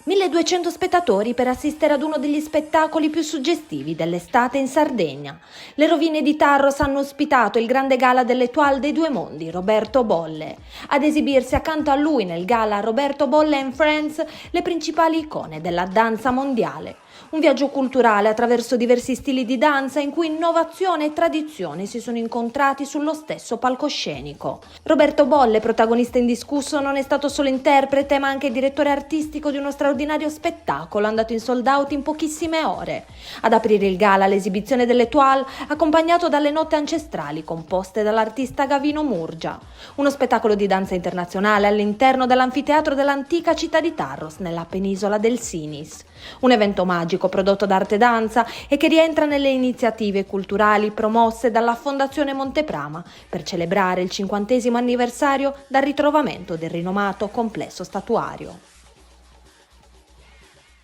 1200 spettatori per assistere ad uno degli spettacoli più suggestivi dell'estate in Sardegna. Le rovine di Tarros hanno ospitato il grande gala dell'Étoile dei Due Mondi, Roberto Bolle. Ad esibirsi accanto a lui nel gala Roberto Bolle and Friends le principali icone della danza mondiale. Un viaggio culturale attraverso diversi stili di danza in cui innovazione e tradizione si sono incontrati sullo stesso palcoscenico. Roberto Bolle, protagonista indiscusso, non è stato solo interprete ma anche direttore artistico di uno straordinario spettacolo andato in sold out in pochissime ore. Ad aprire il gala l'esibizione dell'Étoile, accompagnato dalle note ancestrali composte dall'artista Gavino Murgia. Uno spettacolo di danza internazionale all'interno dell'anfiteatro dell'antica città di Tarros, nella penisola del Sinis. Un evento magico prodotto da Arte Danza e che rientra nelle iniziative culturali promosse dalla Fondazione Monteprama per celebrare il 50° anniversario dal ritrovamento del rinomato complesso statuario.